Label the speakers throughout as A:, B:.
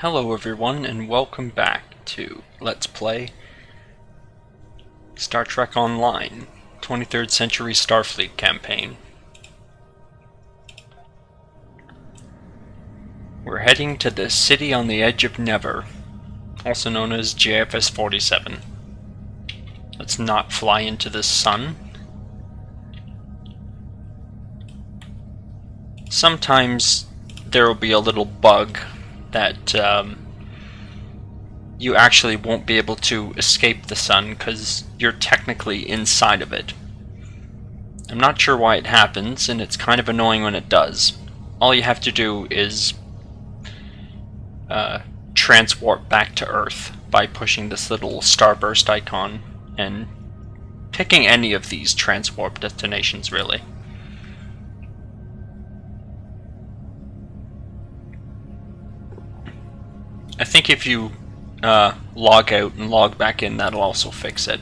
A: Hello everyone and welcome back to Let's Play Star Trek Online 23rd Century Starfleet Campaign. We're heading to the City on the Edge of Never, also known as JFS 47. Let's not fly into the sun. Sometimes there will be a little bug that you actually won't be able to escape the sun because you're technically inside of it. I'm not sure why it happens, and it's kind of annoying when it does. All you have to do is transwarp back to Earth by pushing this little starburst icon and picking any of these transwarp destinations, really. I think if you log out and log back in, that'll also fix it.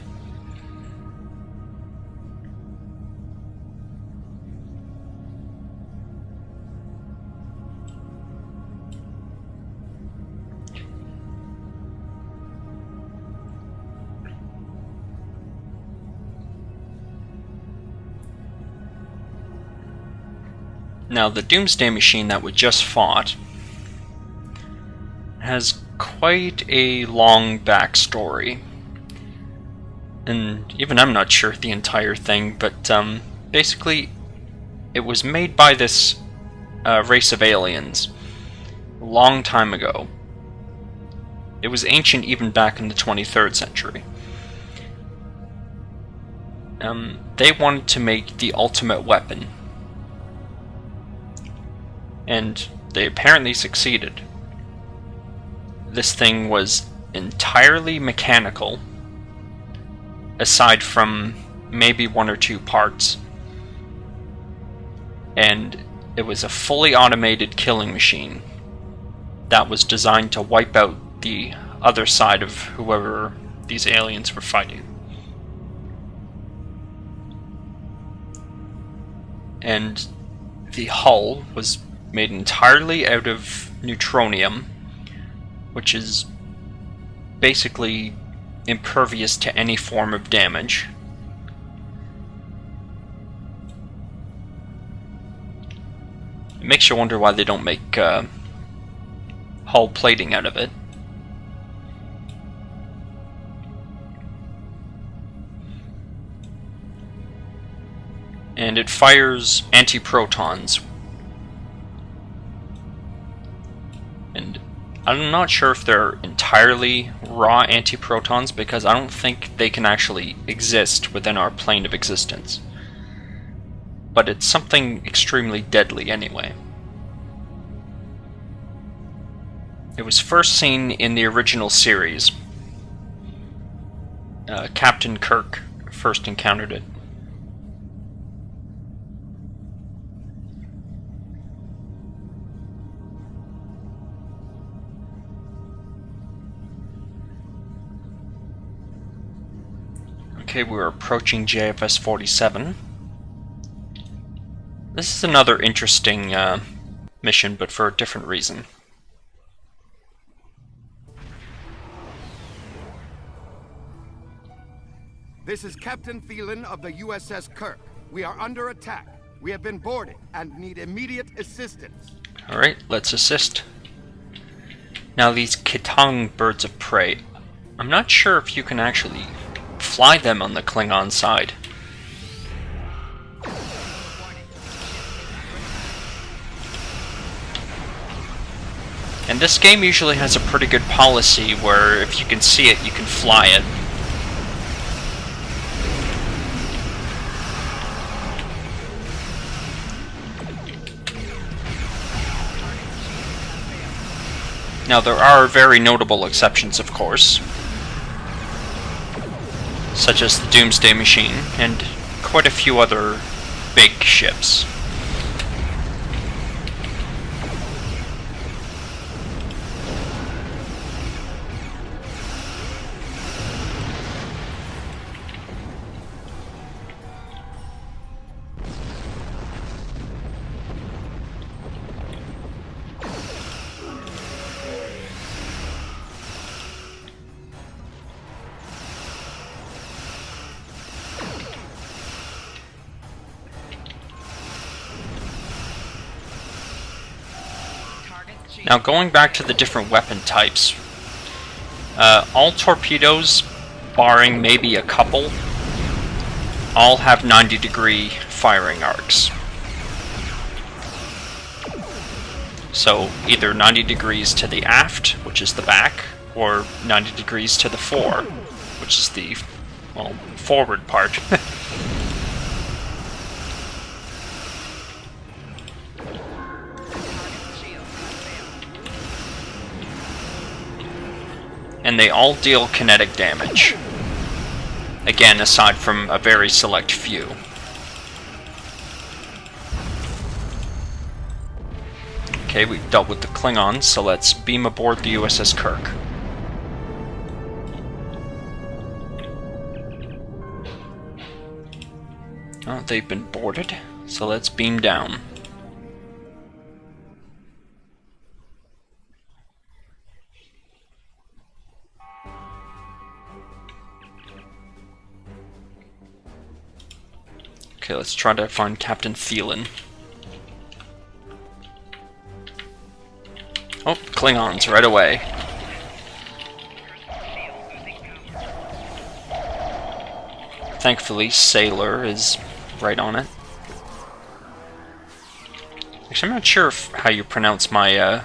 A: Now, the Doomsday machine that we just fought has quite a long backstory, and even I'm not sure the entire thing, but basically it was made by this race of aliens a long time ago. It was ancient even back in the 23rd century. They wanted to make the ultimate weapon, and they apparently succeeded. This thing was entirely mechanical, aside from maybe one or two parts. And it was a fully automated killing machine that was designed to wipe out the other side of whoever these aliens were fighting. And the hull was made entirely out of neutronium, which is basically impervious to any form of damage. It makes you wonder why they don't make hull plating out of it. And it fires anti-protons. And I'm not sure if they're entirely raw antiprotons, because I don't think they can actually exist within our plane of existence. But it's something extremely deadly anyway. It was first seen in the original series. Captain Kirk first encountered it. Okay, we're approaching JFS 47. This is another interesting mission, but for a different reason.
B: This is Captain Phelan of the USS Kirk. We are under attack. We have been boarded and need immediate assistance.
A: Alright, let's assist. Now, these Kitang birds of prey, I'm not sure if you can actually fly them on the Klingon side. And this game usually has a pretty good policy where if you can see it, you can fly it. Now, there are very notable exceptions, of course, such as the Doomsday machine and quite a few other big ships. Now going back to the different weapon types, all torpedoes, barring maybe a couple, all have 90-degree firing arcs. So either 90 degrees to the aft, which is the back, or 90 degrees to the fore, which is the, well, forward part. And they all deal kinetic damage. Again, aside from a very select few. Okay, we've dealt with the Klingons, so let's beam aboard the USS Kirk. Oh, they've been boarded, so let's beam down. Okay, let's try to find Captain Thielen. Oh, Klingons right away. Thankfully, Sailor is right on it. Actually, I'm not sure how you pronounce my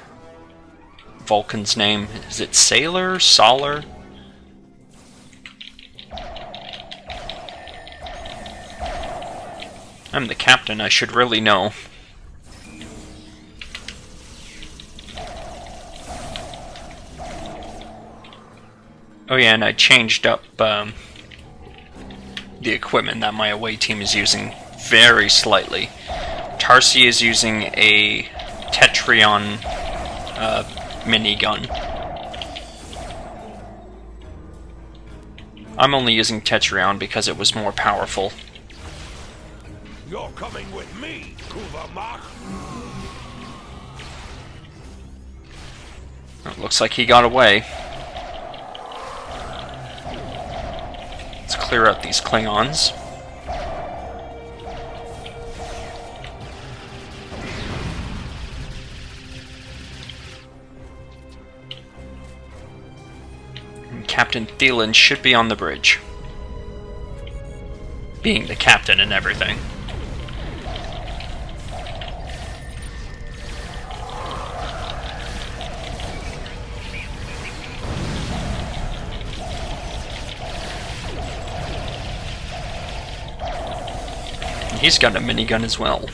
A: Vulcan's name. Is it Sailor? Solar? I'm the captain, I should really know. Oh yeah, and I changed up the equipment that my away team is using very slightly. Tarsi is using a Tetrion minigun. I'm only using Tetrion because it was more powerful.
C: You're coming with me, Kuva.
A: It looks like he got away. Let's clear out these Klingons. And Captain Thielen should be on the bridge. Being the captain and everything. He's got a minigun as well.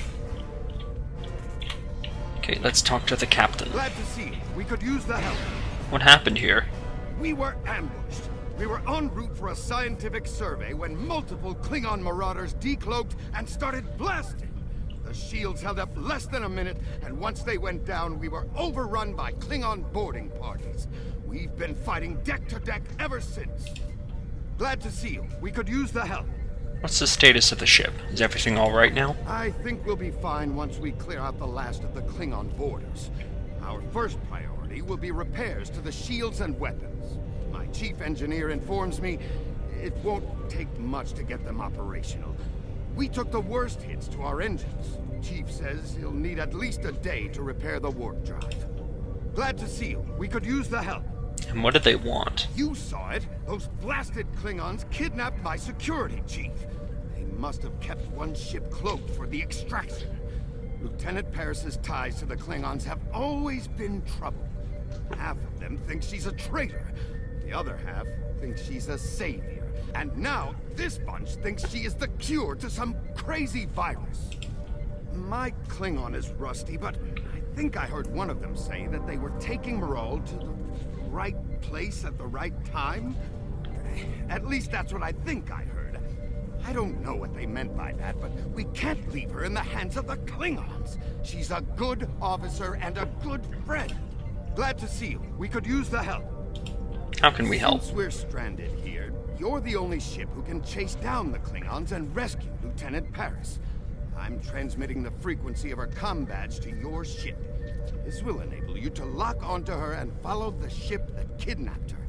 A: Okay, let's talk to the captain.
B: Glad to see you. We could use the help.
A: What happened here?
B: We were ambushed. We were en route for a scientific survey when multiple Klingon marauders decloaked and started blasting. The shields held up less than a minute, and once they went down, we were overrun by Klingon boarding parties. We've been fighting deck to deck ever since. Glad to see you. We could use the help.
A: What's the status of the ship? Is everything alright now?
B: I think we'll be fine once we clear out the last of the Klingon boarders. Our first priority will be repairs to the shields and weapons. My chief engineer informs me it won't take much to get them operational. We took the worst hits to our engines. Chief says he'll need at least a day to repair the warp drive. Glad to see you. We could use the help.
A: And what do they want?
B: You saw it. Those blasted Klingons kidnapped my security chief. They must have kept one ship cloaked for the extraction. Lieutenant Paris's ties to the Klingons have always been trouble. Half of them think she's a traitor. The other half thinks she's a savior. And now, this bunch thinks she is the cure to some crazy virus. My Klingon is rusty, but I think I heard one of them say that they were taking Shrol to the right place at the right time? At least that's what I think I heard. I don't know what they meant by that, but we can't leave her in the hands of the Klingons. She's a good officer and a good friend. Glad to see you. We could use the help.
A: How can we help?
B: Since we're stranded here, you're the only ship who can chase down the Klingons and rescue Lieutenant Paris. I'm transmitting the frequency of her comm badge to your ship. This will enable you to lock onto her and follow the ship that kidnapped her.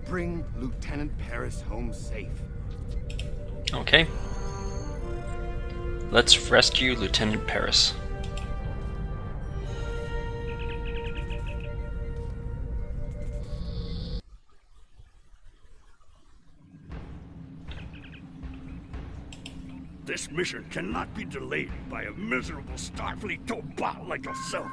B: Bring Lieutenant Paris home safe.
A: Okay. Let's rescue Lieutenant Paris.
D: This mission cannot be delayed by a miserable Starfleet tobot like yourself.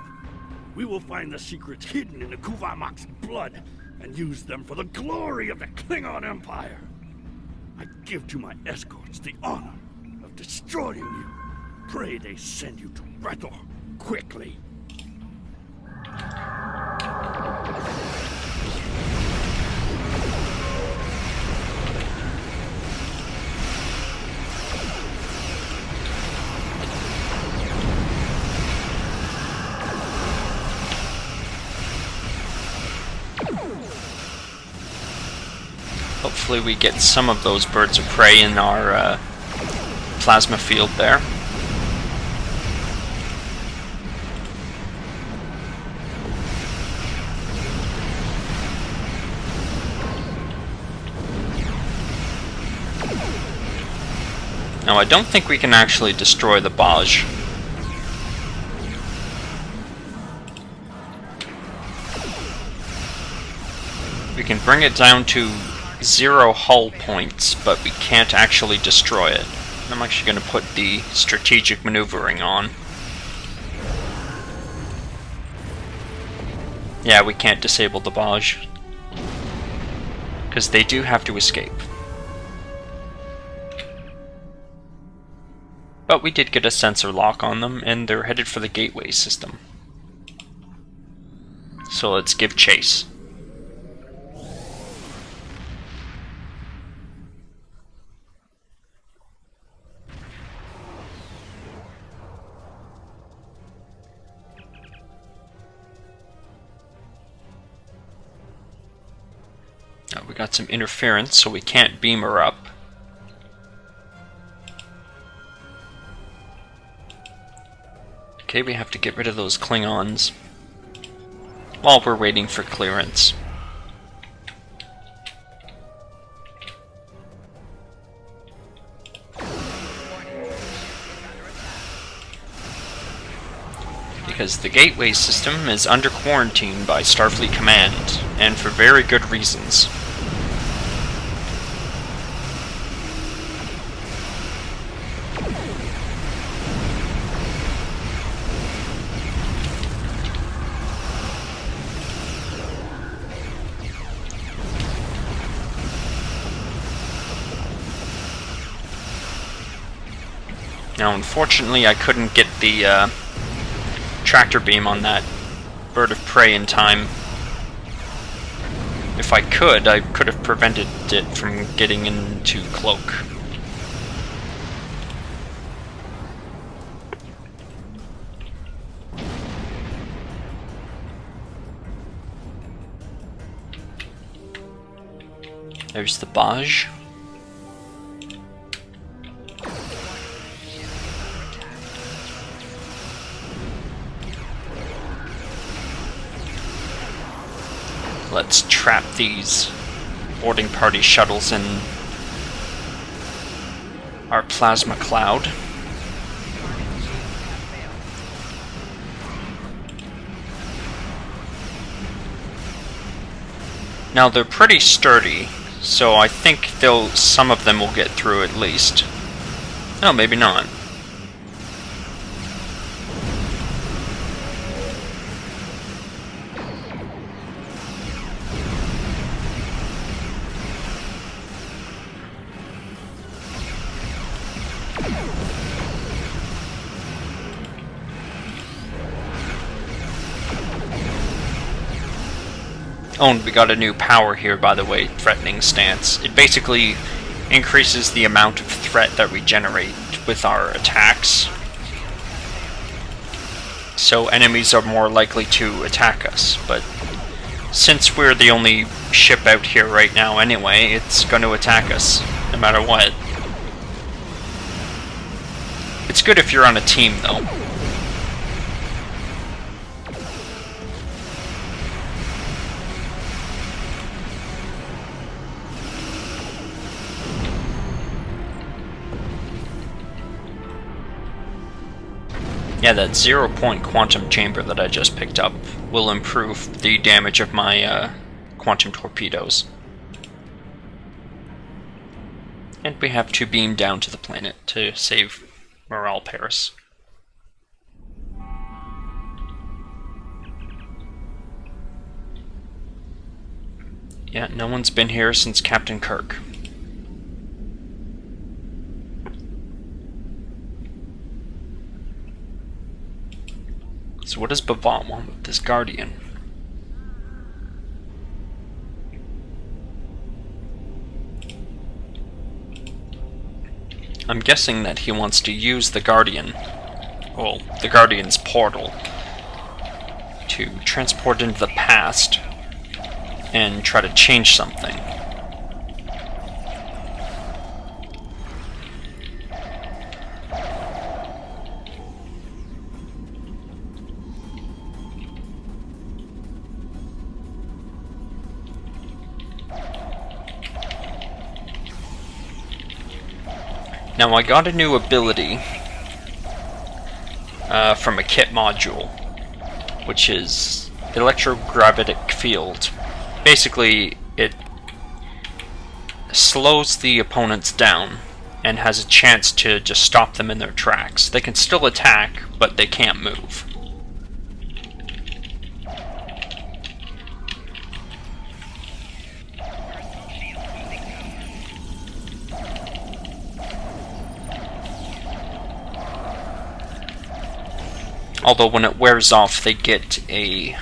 D: We will find the secrets hidden in the Kuvamok's blood and use them for the glory of the Klingon Empire. I give to my escorts the honor of destroying you. Pray they send you to Rethor quickly.
A: Hopefully we get some of those birds of prey in our plasma field there. Now I don't think we can actually destroy the barge. We can bring it down to 0 hull points, but we can't actually destroy it. I'm actually going to put the strategic maneuvering on. Yeah, we can't disable the barge, because they do have to escape. But we did get a sensor lock on them, and they're headed for the gateway system. So let's give chase. We got some interference, so we can't beam her up. Okay, we have to get rid of those Klingons while we're waiting for clearance. Because the gateway system is under quarantine by Starfleet Command, and for very good reasons. Now, unfortunately, I couldn't get the tractor beam on that bird of prey in time. If I could have prevented it from getting into cloak. There's the barge. Let's trap these boarding party shuttles in our plasma cloud. Now they're pretty sturdy, so I think some of them will get through at least. Oh, maybe not. Oh, and we got a new power here, by the way, threatening stance. It basically increases the amount of threat that we generate with our attacks. So enemies are more likely to attack us, but since we're the only ship out here right now anyway, it's going to attack us, no matter what. It's good if you're on a team, though. Yeah, that 0-point quantum chamber that I just picked up will improve the damage of my quantum torpedoes. And we have to beam down to the planet to save Morale Paris. Yeah, no one's been here since Captain Kirk. So what does Bavat want with this Guardian? I'm guessing that he wants to use the Guardian, well, the Guardian's portal, to transport into the past and try to change something. Now I got a new ability from a kit module, which is electrogravitic field. Basically, it slows the opponents down and has a chance to just stop them in their tracks. They can still attack, but they can't move. Although when it wears off, they get a... I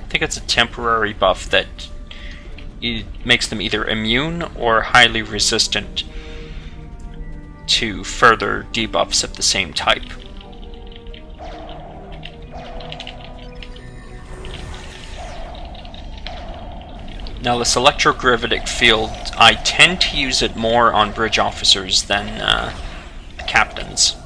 A: think it's a temporary buff that makes them either immune or highly resistant to further debuffs of the same type. Now this electrogravitic field, I tend to use it more on bridge officers than captains.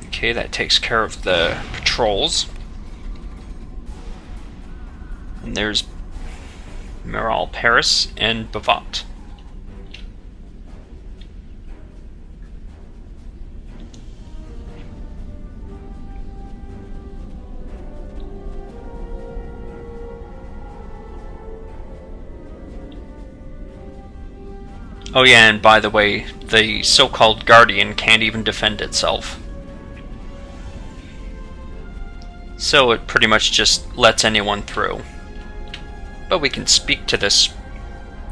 A: Okay, that takes care of the patrols. And there's Morale Paris and Bavat. Oh yeah, and by the way, the so-called Guardian can't even defend itself. So it pretty much just lets anyone through. But we can speak to this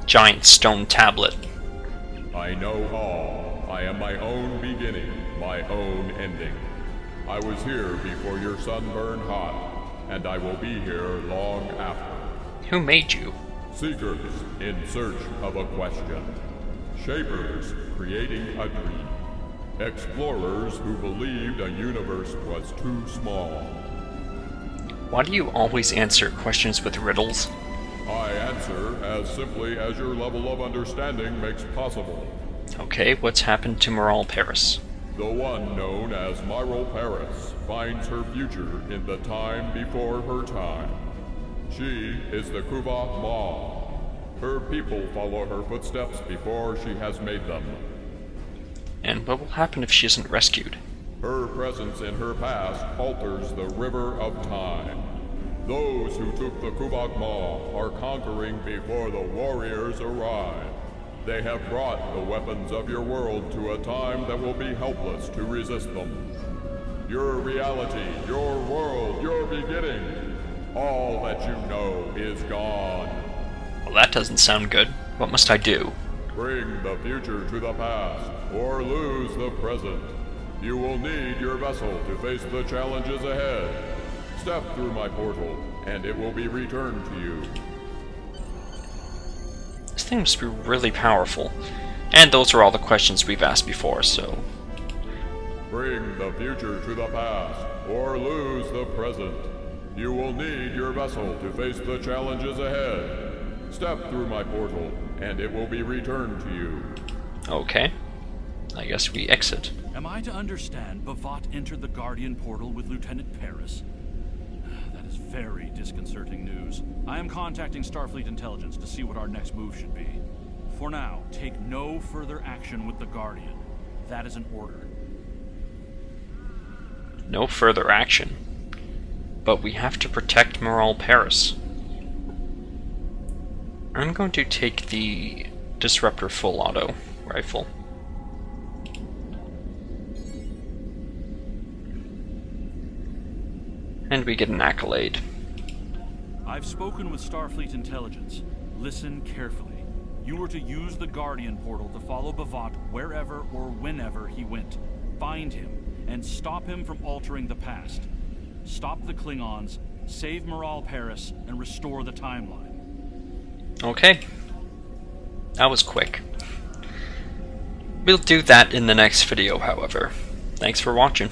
A: giant stone tablet.
E: I know all. I am my own beginning, my own ending. I was here before your sun burned hot, and I will be here long after.
A: Who made you?
E: Seekers in search of a question. Shapers creating a dream. Explorers who believed a universe was too small.
A: Why do you always answer questions with riddles?
E: I answer as simply as your level of understanding makes possible.
A: Okay, what's happened to Morale Paris?
E: The one known as Morale Paris finds her future in the time before her time. She is the Kuva Ma. Her people follow her footsteps before she has made them.
A: And what will happen if she isn't rescued?
E: Her presence in her past alters the river of time. Those who took the Kuvak Ma are conquering before the warriors arrive. They have brought the weapons of your world to a time that will be helpless to resist them. Your reality, your world, your beginning, all that you know is gone.
A: Well, that doesn't sound good. What must I do?
E: Bring the future to the past, or lose the present. You will need your vessel to face the challenges ahead. Step through my portal, and it will be returned to you.
A: This thing must be really powerful. And those are all the questions we've asked before, so...
E: Bring the future to the past, or lose the present. You will need your vessel to face the challenges ahead. Step through my portal, and it will be returned to you.
A: Okay. I guess we exit.
D: Am I to understand Bavat entered the Guardian portal with Lieutenant Paris? That is very disconcerting news. I am contacting Starfleet Intelligence to see what our next move should be.
F: For now, take no further action with the Guardian. That is an order.
A: No further action. But we have to protect Moral Paris. I'm going to take the Disruptor Full Auto rifle. And we get an accolade.
F: I've spoken with Starfleet Intelligence. Listen carefully. You are to use the Guardian portal to follow Bavat wherever or whenever he went. Find him, and stop him from altering the past. Stop the Klingons, save Moral Paris, and restore the timeline.
A: Okay. That was quick. We'll do that in the next video, however. Thanks for watching.